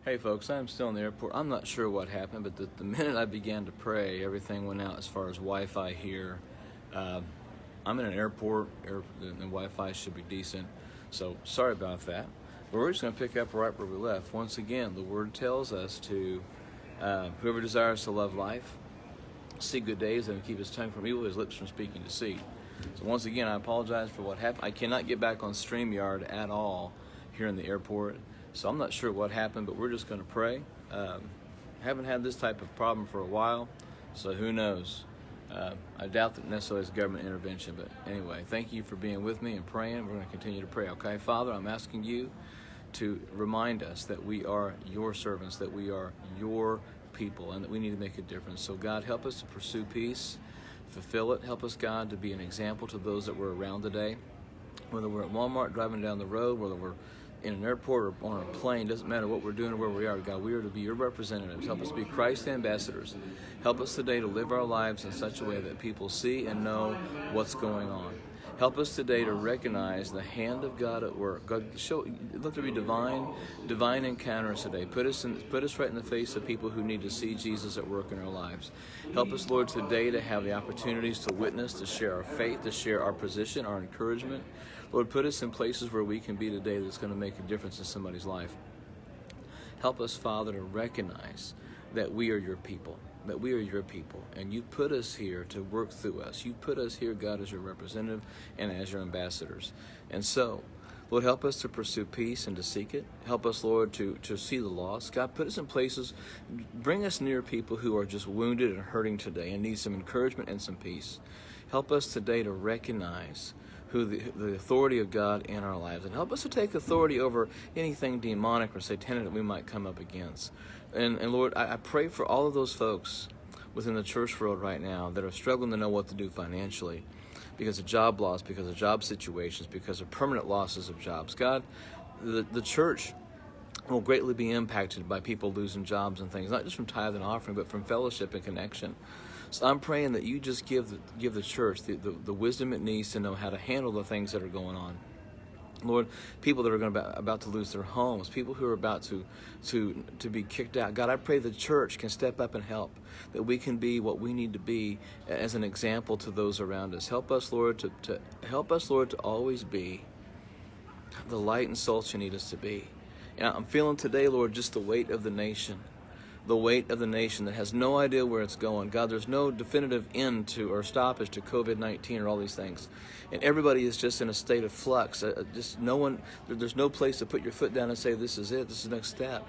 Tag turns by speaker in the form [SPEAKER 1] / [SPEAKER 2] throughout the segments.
[SPEAKER 1] Hey folks, I'm still in the airport. I'm not sure what happened, but the minute I began to pray, everything went out as far as Wi-Fi here. I'm in an airport, and Wi-Fi should be decent, so sorry about that. But we're just going to pick up right where we left. Once again, the Word tells us to, whoever desires to love life, see good days, and keep his tongue from evil, his lips from speaking deceit. So once again, I apologize for what happened. I cannot get back on StreamYard at all here in the airport. So I'm not sure what happened, but we're just going to pray. Haven't had this type of problem for a while, so who knows? I doubt that necessarily it's government intervention, but anyway, thank you for being with me and praying. We're going to continue to pray, okay? Father, I'm asking you to remind us that we are your servants, that we are your people, and that we need to make a difference. So God, help us to pursue peace, fulfill it. Help us, God, to be an example to those that we're around today. Whether we're at Walmart driving down the road, whether we're in an airport or on a plane, doesn't matter what we're doing or where we are, God, we are to be your representatives. Help us be Christ ambassadors. Help us today to live our lives in such a way that people see and know what's going on. Help us today to recognize the hand of God at work. God, let there be divine encounters today. Put us right in the face of people who need to see Jesus at work in our lives. Help us, Lord, today to have the opportunities to witness, to share our faith, to share our position, our encouragement. Lord, put us in places where we can be today that's going to make a difference in somebody's life. Help us, Father, to recognize that we are your people, and you put us here to work through us. You put us here, God, as your representative and as your ambassadors. And so, Lord, help us to pursue peace and to seek it. Help us, Lord, to see the lost. God, put us in places, bring us near people who are just wounded and hurting today and need some encouragement and some peace. Help us today to recognize the authority of God in our lives, and help us to take authority over anything demonic or satanic that we might come up against. And Lord, I pray for all of those folks within the church world right now that are struggling to know what to do financially because of job loss, because of job situations, because of permanent losses of jobs. God, the church will greatly be impacted by people losing jobs and things, not just from tithe and offering, but from fellowship and connection. So I'm praying that you just give the church the wisdom it needs to know how to handle the things that are going on. Lord, people that are about to lose their homes, people who are about to be kicked out. God, I pray the church can step up and help, that we can be what we need to be as an example to those around us. Help us, Lord, to always be the light and salt you need us to be. And I'm feeling today, Lord, just the weight of the nation. The weight of the nation that has no idea where it's going. God, there's no definitive end to or stoppage to COVID-19 or all these things. And everybody is just in a state of flux. There's no place to put your foot down and say, this is it, this is the next step.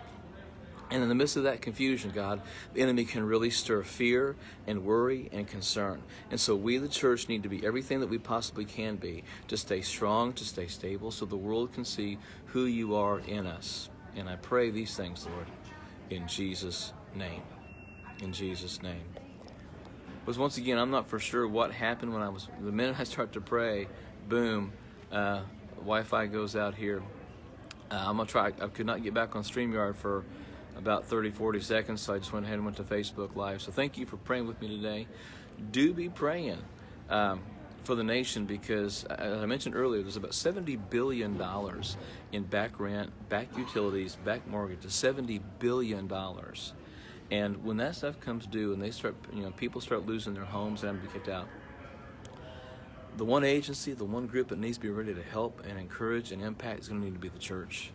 [SPEAKER 1] And in the midst of that confusion, God, the enemy can really stir fear and worry and concern. And so we, the church, need to be everything that we possibly can be to stay strong, to stay stable, so the world can see who you are in us. And I pray these things, Lord, in Jesus' name. In Jesus' name. Because once again, I'm not for sure what happened the minute I start to pray, boom, Wi-Fi goes out here. I'm going to try. I could not get back on StreamYard for about 30-40 seconds, so I just went ahead and went to Facebook Live. So thank you for praying with me today. Do be praying for the nation, because, as I mentioned earlier, there's about $70 billion in back rent, back utilities, back mortgages, $70 billion. And when that stuff comes due and people start losing their homes and having to be kicked out, the one agency, the one group that needs to be ready to help and encourage and impact is going to need to be the church.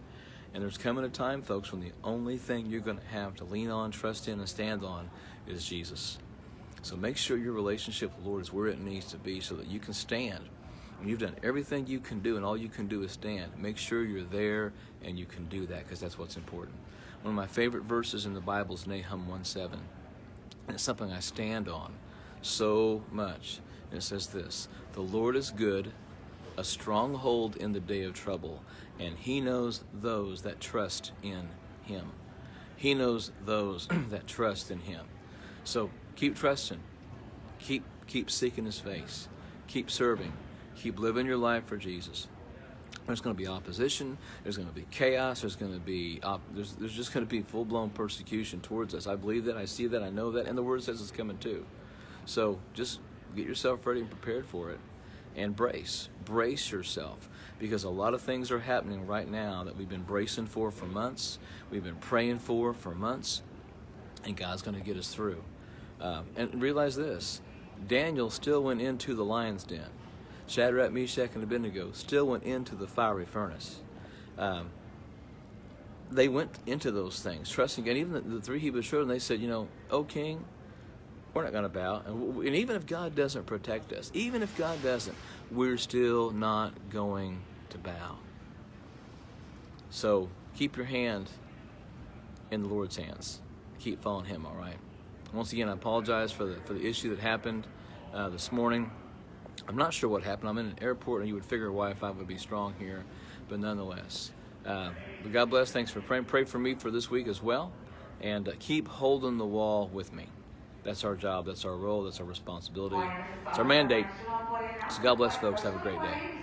[SPEAKER 1] And there's coming a time, folks, when the only thing you're going to have to lean on, trust in, and stand on is Jesus. So make sure your relationship with the Lord is where it needs to be so that you can stand. When you've done everything you can do and all you can do is stand, make sure you're there and you can do that, because that's what's important. One of my favorite verses in the Bible is Nahum 1:7. And it's something I stand on so much. And it says this: the Lord is good, a stronghold in the day of trouble, and he knows those that trust in him. He knows those that trust in him. So keep trusting, keep seeking his face, keep serving, keep living your life for Jesus. There's going to be opposition, there's going to be chaos, there's just going to be full-blown persecution towards us. I believe that, I see that, I know that, and the word says it's coming too. So just get yourself ready and prepared for it, and brace yourself, because a lot of things are happening right now that we've been bracing for months, we've been praying for months, and God's going to get us through. And realize this, Daniel still went into the lion's den. Shadrach, Meshach, and Abednego still went into the fiery furnace. They went into those things, trusting God. Even the three Hebrew children, they said, "O King, we're not going to bow." And even if God doesn't protect us, even if God doesn't, we're still not going to bow. So keep your hand in the Lord's hands. Keep following Him, all right? Once again, I apologize for the issue that happened this morning. I'm not sure what happened. I'm in an airport, and you would figure Wi-Fi would be strong here, but nonetheless. But God bless. Thanks for praying. Pray for me for this week as well, and keep holding the wall with me. That's our job. That's our role. That's our responsibility. It's our mandate. So God bless, folks. Have a great day.